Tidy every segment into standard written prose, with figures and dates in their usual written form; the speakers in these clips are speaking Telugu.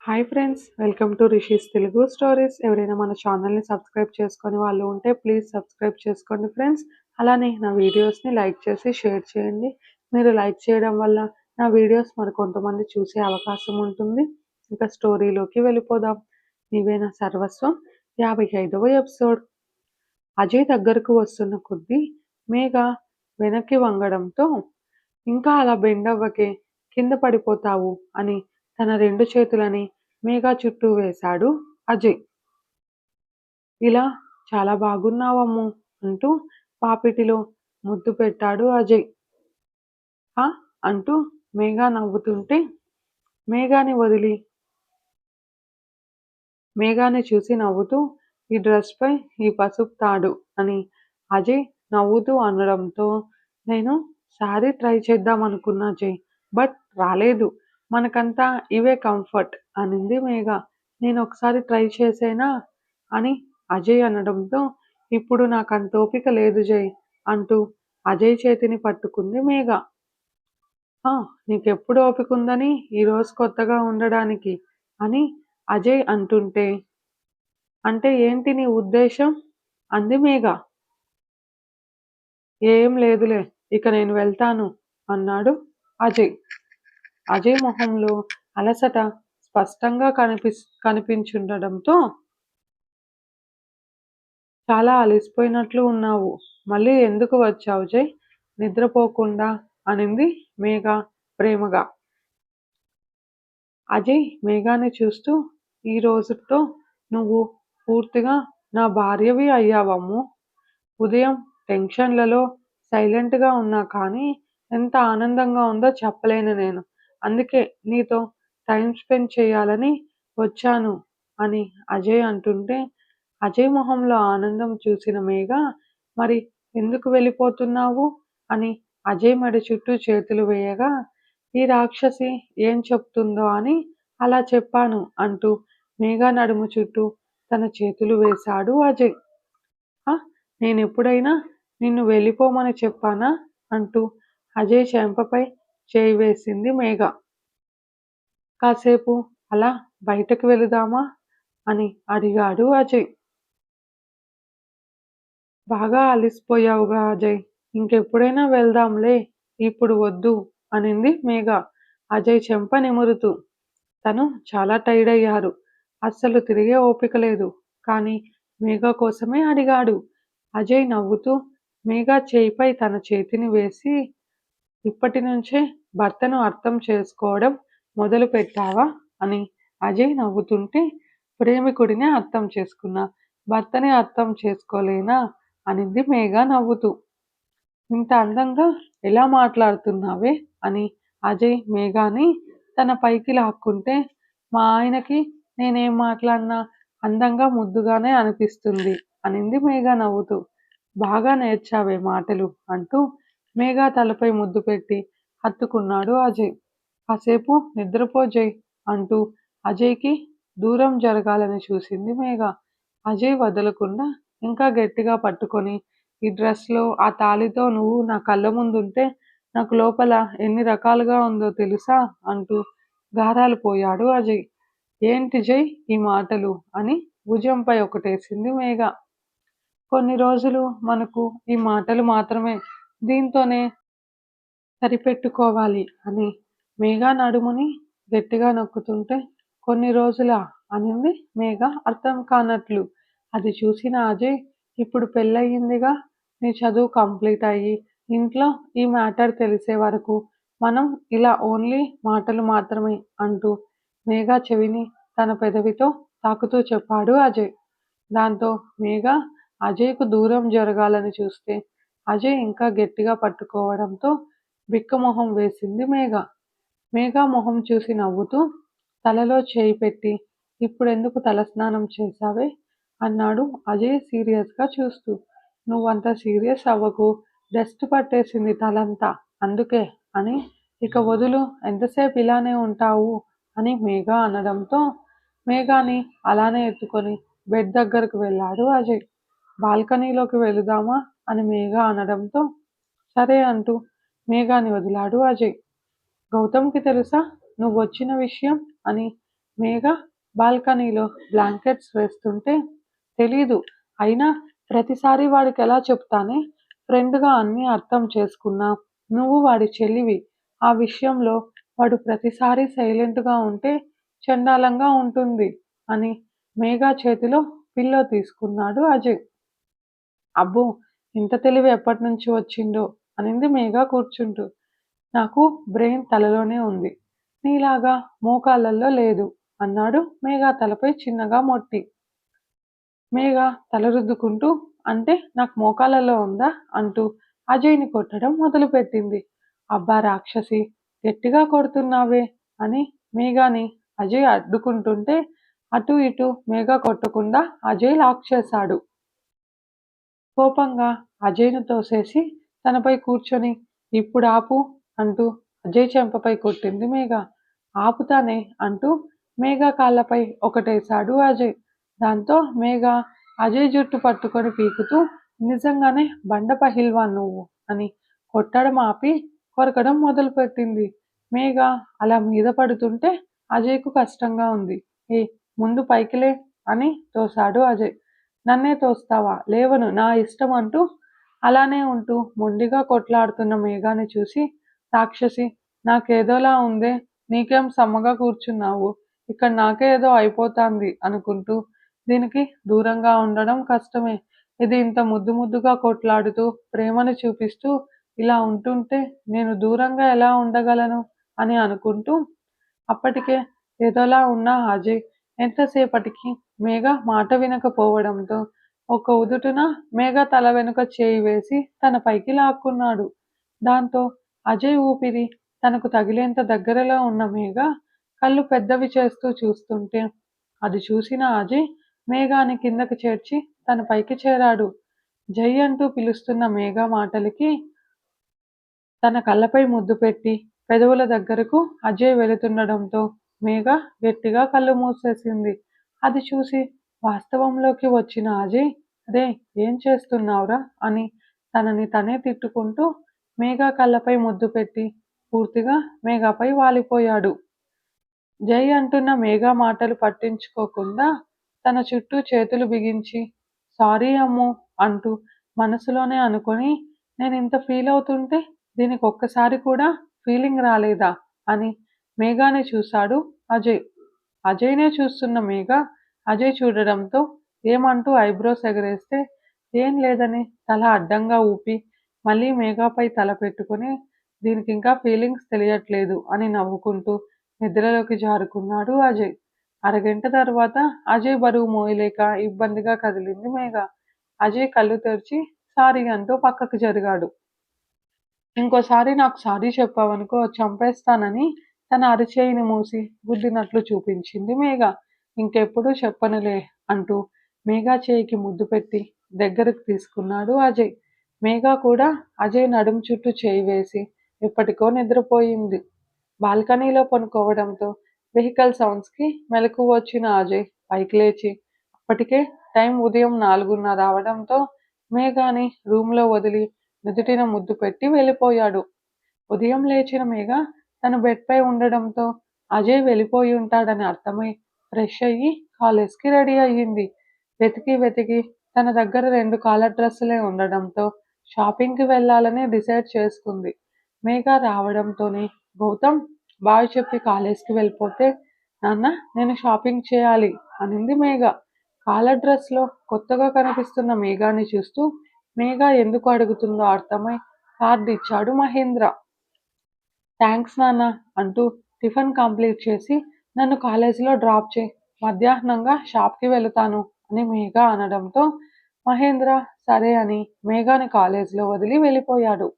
Hi friends, welcome to rishis Telugu stories. ఎవరైనా మన ఛానల్ని సబ్స్క్రైబ్ చేసుకొని వాళ్ళు ఉంటే ప్లీజ్ సబ్స్క్రైబ్ చేసుకోండి ఫ్రెండ్స్. అలానే నా వీడియోస్ని లైక్ చేసి షేర్ చేయండి. మీరు లైక్ చేయడం వల్ల నా వీడియోస్ మరి కొంతమంది చూసే అవకాశం ఉంటుంది. ఇంకా స్టోరీలోకి వెళ్ళిపోదాం. నీవే నా సర్వస్వం 55వ ఎపిసోడ్. అజయ్ దగ్గరకు వస్తున్న కొద్దీ మేఘ వెనక్కి వంగడంతో, ఇంకా అలా బెండ్ అవ్వకే, కింద పడిపోతావు అని తన 2 చేతులని మేఘ చుట్టూ వేశాడు అజయ్. ఇలా చాలా బాగున్నావమ్ము అంటూ పాపిటిలో ముద్దు పెట్టాడు అజయ్. హా అంటూ మేఘ నవ్వుతుంటే, మేఘాని చూసి నవ్వుతూ, ఈ డ్రెస్ పై ఈ పసుపు తాడు అని అజయ్ నవ్వుతూ అనడంతో, నేను శారీ ట్రై చేద్దాం అనుకున్నా అజయ్, బట్ రాలేదు. మనకంతా ఇవే కంఫర్ట్ అనింది మేఘ. నేను ఒకసారి ట్రై చేసేనా అని అజయ్ అనడంతో, ఇప్పుడు నాకు అంత ఓపిక లేదు జయ్ అంటూ అజయ్ చేతిని పట్టుకుంది మేఘ. నీకెప్పుడు ఓపిక ఉందని ఈరోజు కొత్తగా ఉండడానికి అని అజయ్ అంటుంటే, అంటే ఏంటి నీ ఉద్దేశం అంది మేఘ. ఏం లేదులే, ఇక నేను వెళ్తాను అన్నాడు అజయ్. అజయ్ మొహంలో అలసట స్పష్టంగా కనిపించుండడంతో, చాలా అలసిపోయినట్లు ఉన్నావు, మళ్ళీ ఎందుకు వచ్చావు జయ్ నిద్రపోకుండా అనింది మేఘ ప్రేమగా. అజయ్ మేఘాని చూస్తూ, ఈ రోజుతో నువ్వు పూర్తిగా నా భార్యవి అయ్యావమ్ము. ఉదయం టెన్షన్లలో సైలెంట్గా ఉన్నా కానీ ఎంత ఆనందంగా ఉందో చెప్పలేను నేను. అందుకే నీతో టైం స్పెండ్ చేయాలని వచ్చాను అని అజయ్ అంటుంటే, అజయ్ మొహంలో ఆనందం చూసిన మేఘ, మరి ఎందుకు వెళ్ళిపోతున్నావు అని అజయ్ మెడ చుట్టూ చేతులు వేయగా, ఈ రాక్షసి ఏం చెప్తుందో అని అలా చెప్పాను అంటూ మేఘ నడుము చుట్టూ తన చేతులు వేశాడు అజయ్. నేనెప్పుడైనా నిన్ను వెళ్ళిపోమని చెప్పానా అంటూ అజయ్ చెంపపై చేయి వేసింది మేఘ. కాసేపు అలా బయటకు వెళుదామా అని అడిగాడు అజయ్. బాగా అలిసిపోయావుగా అజయ్, ఇంకెప్పుడైనా వెళ్దాంలే, ఇప్పుడు వద్దు అనింది మేఘ అజయ్ చెంప నిమురుతూ. తను చాలా టైర్డ్ అయ్యారు, అస్సలు తిరిగే ఓపిక లేదు, కానీ మేఘ కోసమే అడిగాడు. అజయ్ నవ్వుతూ మేఘ చేయిపై తన చేతిని వేసి, ఇప్పటి నుంచే భర్తను అర్థం చేసుకోవడం మొదలు పెట్టావా అని అజయ్ నవ్వుతుంటే, ప్రేమికుడినే అర్థం చేసుకున్నా, భర్తని అర్థం చేసుకోలేనా అనింది మేఘ నవ్వుతూ. ఇంత అందంగా ఎలా మాట్లాడుతున్నావే అని అజయ్ మేఘాని తన పైకి లాక్కుంటే, మా ఆయనకి నేనేం మాట్లాడినా అందంగా ముద్దుగానే అనిపిస్తుంది అనింది మేఘ నవ్వుతూ. బాగా నేర్చావే మాటలు అంటూ మేఘ తలపై ముద్దు పెట్టి హత్తుకున్నాడు అజయ్. కాసేపు నిద్రపో జయ్ అంటూ అజయ్కి దూరం జరగాలని చూసింది మేఘ. అజయ్ వదలకుండా ఇంకా గట్టిగా పట్టుకొని, ఈ డ్రెస్లో ఆ తాళితో నువ్వు నా కళ్ళ ముందుంటే నాకు లోపల ఎన్ని రకాలుగా ఉందో తెలుసా అంటూ గారాలు పోయాడు అజయ్. ఏంటి జయ్ ఈ మాటలు అని భుజంపై ఒకటేసింది మేఘ. కొన్ని రోజులు మనకు ఈ మాటలు మాత్రమే, దీంతోనే సరిపెట్టుకోవాలి అని మేఘ నడుముని గట్టిగా నొక్కుతుంటే, కొన్ని రోజులా అనింది మేఘ అర్థం కానట్లు. అది చూసిన అజయ్, ఇప్పుడు పెళ్ళయిందిగా, నీ చదువు కంప్లీట్ అయ్యి ఇంట్లో ఈ మ్యాటర్ తెలిసే వరకు మనం ఇలా ఓన్లీ మాటలు మాత్రమే అంటూ మేఘ చెవిని తన పెదవితో తాకుతూ చెప్పాడు అజయ్. దాంతో మేఘ అజయ్కు దూరం జరగాలని చూస్తే, అజయ్ ఇంకా గట్టిగా పట్టుకోవడంతో బిక్కమొహం వేసింది మేఘ. మేఘ మొహం చూసి నవ్వుతూ తలలో చేయి పెట్టి, ఇప్పుడెందుకు తలస్నానం చేశావే అన్నాడు అజయ్ సీరియస్గా చూస్తూ. నువ్వంత సీరియస్ అవ్వకు, డస్ట్ పట్టేసింది తలంతా అందుకే అని. ఇక వదులు, ఎంతసేపు ఇలానే ఉంటావు అని మేఘ అనడంతో, మేఘాని అలానే ఎత్తుకొని బెడ్ దగ్గరకు వెళ్ళాడు అజయ్. బాల్కనీలోకి వెళుదామా అని మేఘ అనడంతో, సరే అంటూ మేఘాని వదిలాడు అజయ్. గౌతమ్కి తెలుసా నువ్వొచ్చిన విషయం అని మేఘ బాల్కనీలో బ్లాంకెట్స్ వేస్తుంటే తెలీదు. అయినా ప్రతిసారి వాడికెలా చెప్తానే? ఫ్రెండ్‌గా అన్నీ అర్థం చేసుకున్నా. నువ్వు వాడి చెల్లివి. ఆ విషయంలో వాడు ప్రతిసారి సైలెంట్‌గా ఉంటే చండాలంగా ఉంటుంది అని మేఘ చేతిలో పిల్లో తీసుకున్నాడు అజయ్. అబ్బో! ఇంత తెలివి ఎప్పటినుంచి వచ్చిందో అనింది మేఘ కూర్చుంటూ. నాకు బ్రెయిన్ తలలోనే ఉంది. నీలాగా మోకాళ్ళల్లో లేదు అన్నాడు మేఘ తలపై చిన్నగా మొట్టి. మేఘ తల రుద్దుకుంటూ అంటే నాకు మోకాళ్ళలో ఉందా అంటూ అజయ్‌ని కొట్టడం మొదలుపెట్టింది. అబ్బా రాక్షసి! గట్టిగా కొడుతున్నావే అని మేఘని అజయ్ అడ్డుకుంటుంటే అటూ ఇటూ మేఘ కొట్టకుండా అజయ్ లాక్ చేశాడు. కోపంగా అజయ్‌ను తోసేసి తనపై కూర్చొని ఇప్పుడాపు అంటూ అజయ్ చెంపపై కొట్టింది మేఘ. ఆపుతానే అంటూ మేఘ కాళ్ళపై ఒకటేశాడు అజయ్. దాంతో మేఘ అజయ్ జుట్టు పట్టుకొని పీకుతూ నిజంగానే బండ పహిల్వాన్ నువ్వు అని కొట్టడం ఆపి కొరకడం మొదలుపెట్టింది. మేఘ అలా మీద పడుతుంటే అజయ్‌కు కష్టంగా ఉంది. ఏయ్ ముందు పైకి లే అని తోశాడు అజయ్. నన్నే తోస్తావా? లేవను నా ఇష్టం అంటూ అలానే ఉంటూ మొండిగా కొట్లాడుతున్న మేఘాని చూసి రాక్షసి నాకేదోలా ఉందే నీకేం సమ్మగా కూర్చున్నావు ఇక్కడ నాకే ఏదో అయిపోతాంది అనుకుంటూ దీనికి దూరంగా ఉండడం కష్టమే. ఇది ఇంత ముద్దు ముద్దుగా కొట్లాడుతూ ప్రేమను చూపిస్తూ ఇలా ఉంటుంటే నేను దూరంగా ఎలా ఉండగలను అని అనుకుంటూ అప్పటికే ఏదోలా ఉన్న అజయ్ ఎంతసేపటికి మేఘ మాట వినకపోవడంతో ఒక్క ఉదుటున మేఘ తల వెనుక చేయి వేసి తన పైకి లాక్కున్నాడు. దాంతో అజయ్ ఊపిరి తనకు తగిలేంత దగ్గరలో ఉన్న మేఘ కళ్ళు పెద్దవి చేస్తూ చూస్తుంటే అది చూసిన అజయ్ మేఘాని కిందకి చేర్చి తన పైకి చేరాడు. జై అంటూ పిలుస్తున్న మేఘ మాటలకి తన కళ్ళపై ముద్దు పెట్టి పెదవుల దగ్గరకు అజయ్ వెళుతుండడంతో మేఘ గట్టిగా కళ్ళు మూసేసింది. అది చూసి వాస్తవంలోకి వచ్చిన అజయ్ రే ఏం చేస్తున్నావురా అని తనని తనే తిట్టుకుంటూ మేఘ కళ్ళపై ముద్దు పెట్టి పూర్తిగా మేఘపై వాలిపోయాడు. జై అంటున్న మేఘ మాటలు పట్టించుకోకుండా తన చుట్టూ చేతులు బిగించి సారీ అమ్మో అంటూ మనసులోనే అనుకొని నేనింత ఫీల్ అవుతుంటే దీనికి ఒక్కసారి కూడా ఫీలింగ్ రాలేదా అని మేఘాని చూశాడు అజయ్. అజయ్‌నే చూస్తున్న మేఘ అజయ్ చూడడంతో ఏమంటూ ఐబ్రోస్ ఎగరేస్తే ఏం లేదని తల అడ్డంగా ఊపి మళ్ళీ మేఘపై తల పెట్టుకొని దీనికింకా ఫీలింగ్స్ తెలియట్లేదు అని నవ్వుకుంటూ నిద్రలోకి జారుకున్నాడు అజయ్. అరగంట తర్వాత అజయ్ బరువు మోయలేక ఇబ్బందిగా కదిలింది మేఘ. అజయ్ కళ్ళు తెరిచి సారీ అంటూ పక్కకు జరిగాడు. ఇంకోసారి నాకు సారీ చెప్పావనుకో చంపేస్తానని తన అరచేయిని మూసి గుద్దినట్లు చూపించింది మేఘ. ఇంకెప్పుడూ చెప్పనులే అంటూ మేఘ చేయికి ముద్దు పెట్టి దగ్గరకు తీసుకున్నాడు అజయ్. మేఘ కూడా అజయ్ నడుం చుట్టూ చేయి వేసి ఎప్పటికో నిద్రపోయింది. బాల్కనీలో పనుకోవడంతో వెహికల్ సౌండ్స్కి మెలకువ వచ్చిన అజయ్ పైకి లేచి అప్పటికే టైం ఉదయం 4:30 అవడంతో మేఘాని రూమ్లో వదిలి నుదుటిన ముద్దు పెట్టి వెళ్ళిపోయాడు. ఉదయం లేచిన మేఘ తన బెడ్పై ఉండడంతో అజయ్ వెళ్ళిపోయి ఉంటాడని అర్థమై ఫ్రెష్ అయ్యి కాలేజ్కి రెడీ అయ్యింది. వెతికి వెతికి తన దగ్గర 2 కాలర్ డ్రెస్సులే ఉండడంతో షాపింగ్కి వెళ్ళాలని డిసైడ్ చేసుకుంది. మేఘ రావడంతోనే గౌతమ్ బాయ్ చెప్పి కాలేజ్కి వెళ్ళిపోతే నాన్న నేను షాపింగ్ చేయాలి అనింది మేఘ. కాలర్ డ్రెస్లో కొత్తగా కనిపిస్తున్న మేఘాని చూస్తూ మేఘ ఎందుకు అడుగుతుందో అర్థమై కార్డ్ ఇచ్చాడు మహేంద్ర. థ్యాంక్స్ నాన్న అంటూ టిఫిన్ కంప్లీట్ చేసి నన్ను కాలేజీలో డ్రాప్ చేయి మధ్యాహ్నంగా షాప్కి వెళతాను అని మేఘ అనడంతో మహేంద్ర సరే అని మేఘాని కాలేజీలో వదిలి వెళ్ళిపోయాడు.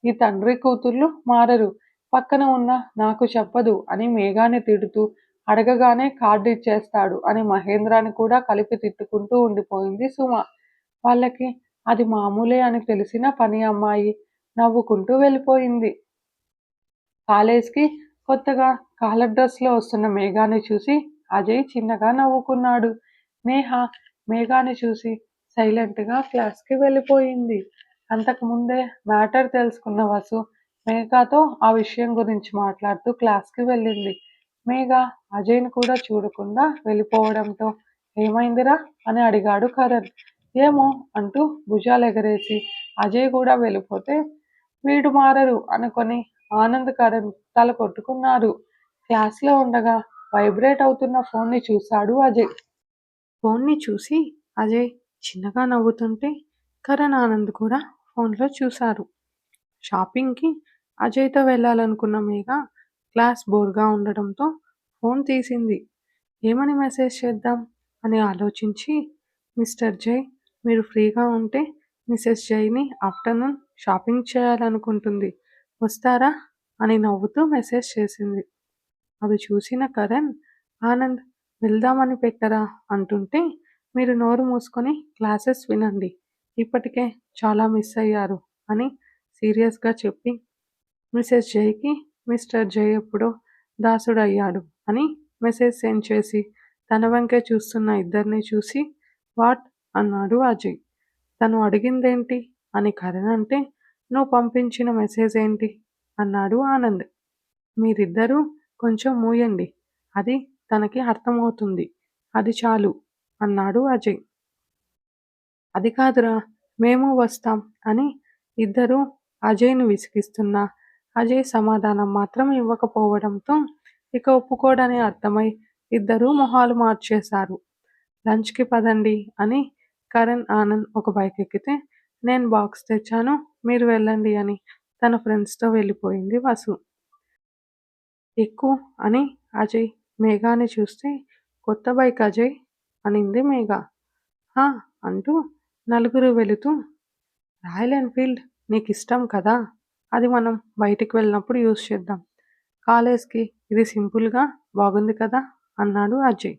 ఈ తండ్రి కూతుర్లు మారరు పక్కన ఉన్న నాకు చెప్పదు అని మేఘాని తిడుతూ అడగగానే కార్డు ఇచ్చేస్తాడు అని మహేంద్రాని కూడా కలిపి తిట్టుకుంటూ ఉండిపోయింది సుమ. వాళ్ళకి అది మామూలే అని తెలిసిన పని అమ్మాయి నవ్వుకుంటూ వెళ్ళిపోయింది. కాలేజ్కి కొత్తగా కాలర్ డ్రెస్లో వస్తున్న మేఘాని చూసి అజయ్ చిన్నగా నవ్వుకున్నాడు. నేహ మేఘాని చూసి సైలెంట్గా క్లాస్కి వెళ్ళిపోయింది. అంతకుముందే మ్యాటర్ తెలుసుకున్న వసు మేఘతో ఆ విషయం గురించి మాట్లాడుతూ క్లాస్కి వెళ్ళింది. మేఘ అజయ్ని కూడా చూడకుండా వెళ్ళిపోవడంతో ఏమైందిరా అని అడిగాడు కరణ్. ఏమో అంటూ భుజాలు ఎగరేసి అజయ్ కూడా వెళ్ళిపోతే వీడు మారరు అనుకొని ఆనంద్ కరణ్ తల కొట్టుకున్నారు. క్లాస్లో ఉండగా వైబ్రేట్ అవుతున్న ఫోన్ని చూశాడు అజయ్. ఫోన్ని చూసి అజయ్ చిన్నగా నవ్వుతుంటే కరణ్ ఆనంద్ కూడా ఫోన్లో చూశారు. షాపింగ్కి అజయ్తో వెళ్ళాలనుకున్న మేఘ క్లాస్ బోర్గా ఉండడంతో ఫోన్ తీసింది. ఏమని మెసేజ్ చేద్దాం అని ఆలోచించి, మిస్టర్ జై మీరు ఫ్రీగా ఉంటే మిసెస్ జైని ఆఫ్టర్నూన్ షాపింగ్ చేయాలనుకుంటుంది, వస్తారా అని నవ్వుతూ మెసేజ్ చేసింది. అది చూసిన కరణ్ ఆనంద్ వెళ్దామని పెట్టరా అంటుంటే మీరు నోరు మూసుకొని క్లాసెస్ వినండి, ఇప్పటికే చాలా మిస్ అయ్యారు అని సీరియస్గా చెప్పి మిసెస్ జైకి మిస్టర్ జై ఎప్పుడో దాసుడయ్యాడు అని మెసేజ్ సెండ్ చేసి తన వంకే చూస్తున్న ఇద్దరిని చూసి వాట్ అన్నాడు అజయ్. తను అడిగిందేంటి అని కరణ్ అంటే నువ్వు పంపించిన మెసేజ్ ఏంటి అన్నాడు ఆనంద్. మీరిద్దరూ కొంచెం మూయండి, అది తనకి అర్థమవుతుంది, అది చాలు అన్నాడు అజయ్. అది కాదురా మేము వస్తాం అని ఇద్దరూ అజయ్ను విసిగిస్తున్నా అజయ్ సమాధానం మాత్రం ఇవ్వకపోవడంతో ఇక ఒప్పుకోడని అర్థమై ఇద్దరూ మొహాలు మార్చేశారు. లంచ్కి పదండి అని కరణ్ ఆనంద్ ఒక బైక్ ఎక్కితే నేను బాక్స్ తెచ్చాను మీరు వెళ్ళండి అని తన ఫ్రెండ్స్తో వెళ్ళిపోయింది వసు. ఎక్కు అని అజయ్ మేఘాని చూస్తే కొత్త బైక్ అజయ్ అనింది మేఘ. హా అంటూ నలుగురు వెళుతూ రాయల్ ఎన్ఫీల్డ్ నీకు ఇష్టం కదా, అది మనం బయటికి వెళ్ళినప్పుడు యూజ్ చేద్దాం, కాలేజ్కి ఇది సింపుల్గా బాగుంది కదా అన్నాడు అజయ్.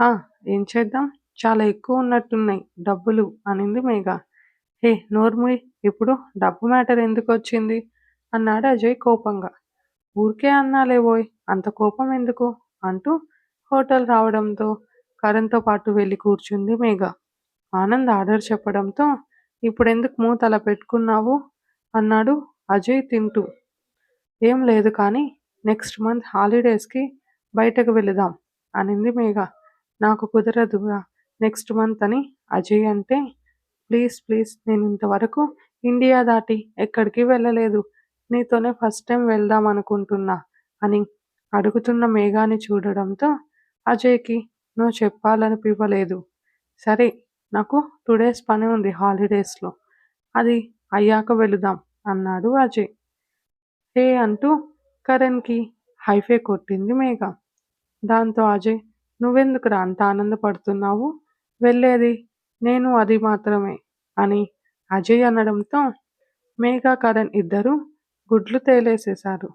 హా ఏం చేద్దాం, చాలా ఎక్కువ ఉన్నట్టున్నాయి డబ్బులు అనింది మేఘ. హే నోర్ముయ్, ఇప్పుడు డబ్బు మ్యాటర్ ఎందుకు వచ్చింది అన్నాడు అజయ్ కోపంగా. ఊరికే అన్నాలేవోయ్, అంత కోపం ఎందుకు అంటూ హోటల్ రావడంతో కరణ్తో పాటు వెళ్ళి కూర్చుంది మేఘ. ఆనంద్ ఆర్డర్ చెప్పడంతో ఇప్పుడెందుకు మూతల పెట్టుకున్నావు అన్నాడు అజయ్ తింటూ. ఏం లేదు కానీ నెక్స్ట్ మంత్ హాలిడేస్కి బయటకు వెళదాం అనింది మేఘ. నాకు కుదరదుగా నెక్స్ట్ మంత్ అని అజయ్ అంటే ప్లీజ్ ప్లీజ్ నేను ఇంతవరకు ఇండియా దాటి ఎక్కడికి వెళ్ళలేదు, నీతోనే ఫస్ట్ టైం వెళ్దాం అనుకుంటున్నా అని అడుగుతున్న మేఘాని చూడడంతో అజయ్కి నువ్వు చెప్పాలనిపివ్వలేదు. సరే నాకు 2 days పని ఉంది హాలిడేస్లో, అది అయ్యాక వెళుదాం అన్నాడు అజయ్. హే అంటూ కరణ్కి హైఫే కొట్టింది మేఘ. దాంతో అజయ్ నువ్వెందుకురా అంత ఆనందపడుతున్నావు, వెళ్ళేది నేను అది మాత్రమే అని అజయ్ అనడంతో మేఘ కరణ్ ఇద్దరూ గుడ్లు తేలేసేశారు.